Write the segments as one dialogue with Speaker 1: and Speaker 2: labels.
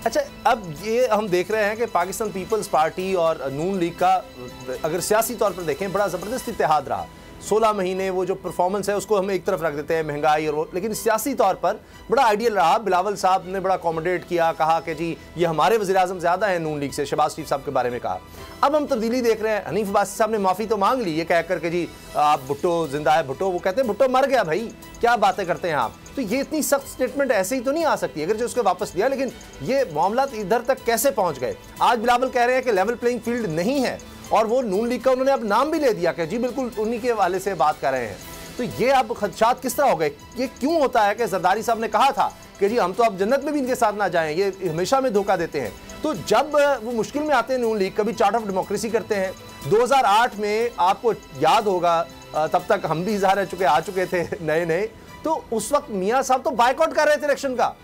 Speaker 1: अच्छा, अब ये हम देख रहे हैं कि पाकिस्तान पीपल्स पार्टी और नून लीग का अगर सियासी तौर पर देखें बड़ा ज़बरदस्त इत्तेहाद रहा। 16 महीने वो जो परफॉर्मेंस है उसको हम एक तरफ रख देते हैं, महंगाई और वो, लेकिन सियासी तौर पर बड़ा आइडियल रहा। बिलावल साहब ने बड़ा अकोमोडेट किया, कहा कि जी ये हमारे वज़ीर-ए-आज़म ज़्यादा हैं नून लीग से, शहबाज शरीफ साहब के बारे में कहा। अब हम तब्दीली देख रहे हैं, हनीफ अब्बासी साहब ने माफ़ी तो मांग ली ये कह कर के जी आप भुट्टो जिंदा है, भुट्टो, वो कहते हैं भुट्टो मर गया भाई, क्या बातें करते हैं आप। तो ये इतनी सख्त स्टेटमेंट ऐसे ही तो नहीं आ सकती अगर जो उसको वापस लिया, लेकिन ये मामला इधर तक कैसे पहुंच गए। आज बिलावल कह रहे हैं कि लेवल प्लेइंग फील्ड नहीं है और वो नून लीग का उन्होंने अब नाम भी ले दिया कि जी बिल्कुल उन्हीं के हवाले से बात कर रहे हैं। तो ये अब खदशात किस तरह हो गए? ये क्यों होता है कि जरदारी साहब ने कहा था कि जी हम तो अब जन्नत में भी इनके साथ ना जाएं, ये हमेशा में धोखा देते हैं। तो जब वो मुश्किल में आते हैं नून लीग, कभी चार्ट ऑफ डेमोक्रेसी करते हैं। 2008 में आपको याद होगा, तब तक हम भी ज़ाहिर आ चुके थे नए, तो उस वक्त मियाँ साहब तो बायकॉट कर रहे थे इलेक्शन का।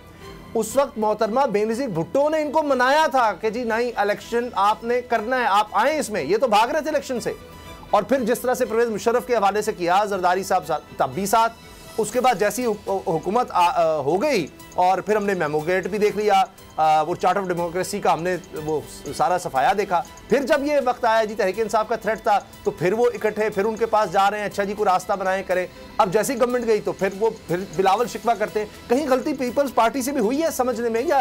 Speaker 1: उस वक्त मोहतरमा बेनज़ीर भुट्टो ने इनको मनाया था कि जी नहीं इलेक्शन आपने करना है, आप आए इसमें, ये तो भाग रहे थे इलेक्शन से। और फिर जिस तरह से परवेज़ मुशर्रफ के हवाले से किया, जरदारी साहब तब भी साथ, उसके बाद जैसी हुकूमत हो गई और फिर हमने मेमोगेट भी देख लिया, वो चार्ट ऑफ डेमोक्रेसी का हमने वो सारा सफाया देखा। फिर जब ये वक्त आया जी तहरीक इंसाफ का थ्रेट था, तो फिर वो इकट्ठे फिर उनके पास जा रहे हैं, अच्छा जी कोई रास्ता बनाएं करें। अब जैसी गवर्नमेंट गई तो फिर वो फिर बिलावल शिकवा करते हैं। कहीं गलती पीपल्स पार्टी से भी हुई है समझने में, या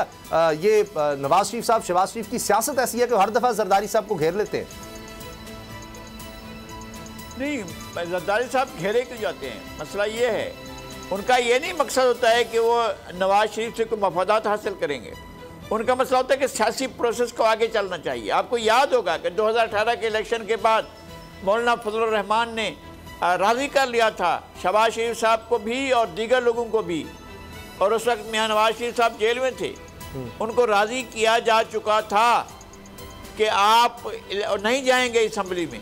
Speaker 1: ये नवाज शरीफ साहब, शहबाज शरीफ की सियासत ऐसी है कि हर दफ़ा जरदारी साहब को घेर लेते हैं?
Speaker 2: नहीं, जरदारी साहब घेरे क्यों जाते हैं, मसला ये है उनका ये नहीं मकसद होता है कि वो नवाज शरीफ से कोई मफादात हासिल करेंगे। उनका मसला होता है कि सियासी प्रोसेस को आगे चलना चाहिए। आपको याद होगा कि 2018 के इलेक्शन के बाद मौलाना फजलुर रहमान ने राज़ी कर लिया था शहबाज शरीफ साहब को भी और दीगर लोगों को भी, और उस वक्त मियाँ नवाज शरीफ साहब जेल में थे। उनको राज़ी किया जा चुका था कि आप नहीं जाएंगे असम्बली में,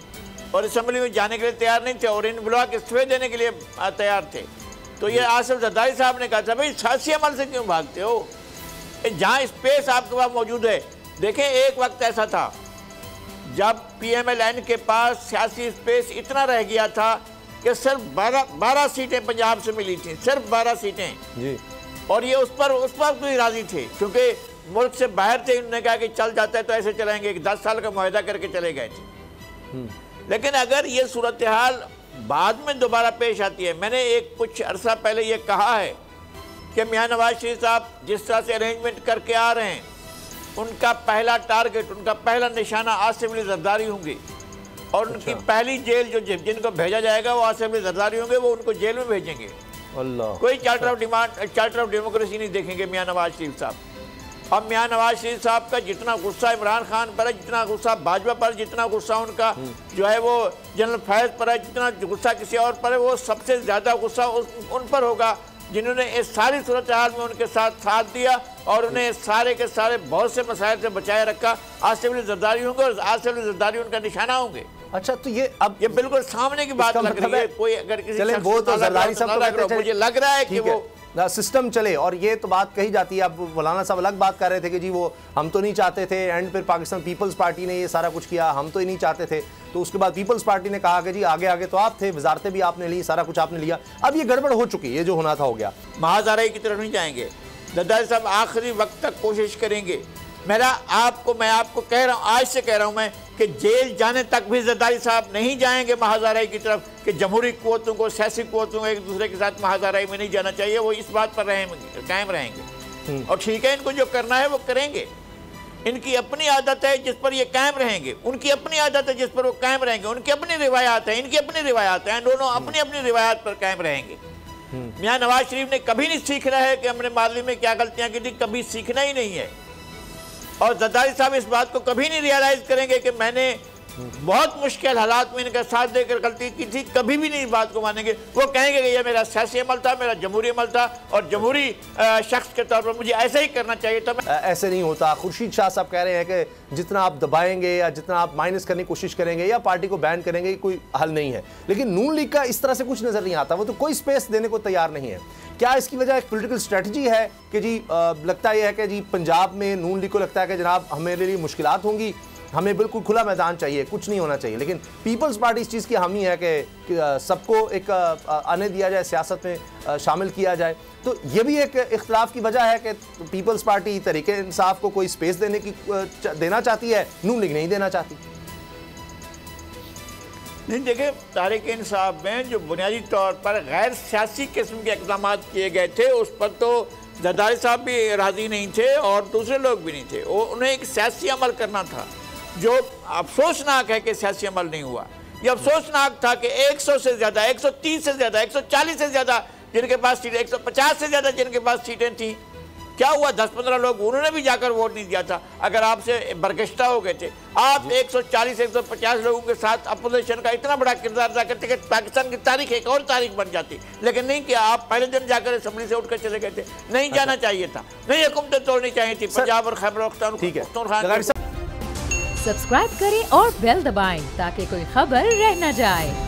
Speaker 2: और असम्बली में जाने के लिए तैयार नहीं थे और इन ब्लॉक इस्तीफे देने के लिए तैयार थे। तो ये आसिफ जरदारी साहब ने कहा था भाई सियासी अमल से क्यों भागते हो, जहाँ स्पेस आपके पास मौजूद है। देखें एक वक्त ऐसा था जब PMLN के पास सियासी स्पेस इतना रह गया था कि सिर्फ 12 सीटें पंजाब से मिली थी, सिर्फ 12 सीटें जी। और ये उस पर कोई राजी थे क्योंकि मुल्क से बाहर थे। उन्होंने कहा कि चल जाता है तो ऐसे चलेंगे, 10 साल का मुआहदा करके चले गए थे। लेकिन अगर ये सूरत हाल बाद में दोबारा पेश आती है, मैंने एक कुछ अरसा पहले ये कहा है कि मियाँ नवाज शरीफ साहब जिस तरह से अरेंजमेंट करके आ रहे हैं, उनका पहला टारगेट, उनका पहला निशाना आसिफ अली जरदारी होंगे और उनकी पहली जेल जो जिनको भेजा जाएगा वो आसिफ अली जरदारी होंगे, वो उनको जेल में भेजेंगे। अल्लाह, कोई चार्टर ऑफ डेमोक्रेसी नहीं देखेंगे मियाँ नवाज शरीफ साहब। अब मियाँ नवाज शरीफ साहब का जितना गुस्सा इमरान खान पर है, जितना गुस्सा भाजपा पर, जितना गुस्सा उनका जो है वो जनरल फैज़ पर है, जितना गुस्सा किसी और पर है, वो सबसे ज़्यादा गुस्सा उन पर होगा जिन्होंने इस सारी सूरत हाल में उनके साथ दिया और उन्हें सारे के सारे बहुत से मसाइल से बचाए रखा। आसिफ अली जरदारी होंगे और आसिफ अली जरदारी उनका निशाना होंगे।
Speaker 1: अच्छा, तो ये
Speaker 2: बिल्कुल सामने की बात लग रही है। कोई अगर किसी
Speaker 1: वो तो जरदारी साहब
Speaker 2: मुझे लग रहा है कि वो
Speaker 1: सिस्टम चले, और ये तो बात कही जाती है। अब मौलाना साहब अलग बात कर रहे थे कि जी वो हम तो नहीं चाहते थे, एंड फिर पाकिस्तान पीपल्स पार्टी ने ये सारा कुछ किया, हम तो ही नहीं चाहते थे। तो उसके बाद पीपल्स पार्टी ने कहा कि जी आगे आगे तो आप थे, वजारतें भी आपने ली, सारा कुछ आपने लिया, अब ये गड़बड़ हो चुकी है, ये जो होना था हो गया।
Speaker 2: महाज़ाराई की तरफ नहीं जाएंगे, जरदारी साहब आखिरी वक्त तक कोशिश करेंगे। मैं आपको कह रहा हूँ, आज से कह रहा हूँ मैं कि जेल जाने तक भी जरदारी साहब नहीं जाएंगे महाज़ाराई की तरफ कि जमहूरी क़ुव्वतों को, सियासी क़ुव्वतों को एक दूसरे के साथ महाज़ाराई में नहीं जाना चाहिए। वो इस बात पर कायम रहेंगे और ठीक है, इनको जो करना है वो करेंगे। इनकी अपनी आदत है जिस पर ये कायम रहेंगे, उनकी अपनी आदत है जिस पर वो कायम रहेंगे, उनकी अपनी रिवायात है, इनकी अपनी रिवायात हैं, दोनों अपनी अपनी रिवायात पर कायम रहेंगे। मियाँ नवाज शरीफ ने कभी नहीं सीखना है कि हमने माजी में क्या गलतियाँ की थी, कभी सीखना ही नहीं है। और जरदारी साहब इस बात को कभी नहीं रियलाइज करेंगे कि मैंने बहुत मुश्किल हालात में इनका साथ देकर गलती की थी, कभी भी नहीं इस बात को मानेंगे। वो कहेंगे कि ये मेरा सियासी अमल था, मेरा जमहूरी अमल था और जमहूरी शख्स के तौर पर मुझे ऐसा ही करना चाहिए था।
Speaker 1: ऐसे नहीं होता। खुर्शीद शाह साहब कह रहे हैं कि जितना आप दबाएंगे या जितना आप माइनस करने की कोशिश करेंगे या पार्टी को बैन करेंगे, कोई हल नहीं है। लेकिन नून लीग का इस तरह से कुछ नजर नहीं आता, वो तो कोई स्पेस देने को तैयार नहीं है। क्या इसकी वजह एक पॉलिटिकल स्ट्रेटजी है कि जी लगता यह है कि जी पंजाब में नून लीग को लगता है कि जनाब हमारे लिए मुश्किलात होंगी हमें बिल्कुल खुला मैदान चाहिए, कुछ नहीं होना चाहिए। लेकिन पीपल्स पार्टी इस चीज़ की हामी है कि सबको एक आने दिया जाए, सियासत में शामिल किया जाए। तो ये भी एक इख्तलाफ की वजह है कि पीपल्स पार्टी तरीके इंसाफ को कोई स्पेस देना चाहती है, नून लीग नहीं देना चाहती।
Speaker 2: नहीं, देखिए, तहरीक इंसाफ में जो बुनियादी तौर पर गैर सियासी किस्म के इक़दाम किए गए थे उस पर तो जरदारी साहब भी राज़ी नहीं थे और दूसरे लोग भी नहीं थे। उन्हें एक सियासी अमल करना था, जो अफसोसनाक है कि सियासी अमल नहीं हुआ। यह अफसोसनाक था कि 100 से ज़्यादा, 130 से ज़्यादा, 140 से ज़्यादा जिनके पास सीटें, 150 से ज़्यादा जिनके पास सीटें थीं, क्या हुआ, 10-15 लोग उन्होंने भी जाकर वोट नहीं दिया था। अगर आपसे बरगश्ता हो गए थे, आप 140-150 लोगों के साथ अपोजिशन का इतना बड़ा किरदार अदा करते कि पाकिस्तान की तारीख एक और तारीख बन जाती। लेकिन नहीं किया, आप पहले दिन जाकर असेंबली से उठकर चले गए थे। नहीं जाना चाहिए था, नहीं हुकूमतें तोड़नी चाहिए थी पंजाब और खैबर पख्तूनख्वा।
Speaker 3: सब्सक्राइब करें और बेल दबाएं ताकि कोई खबर रह न जाए।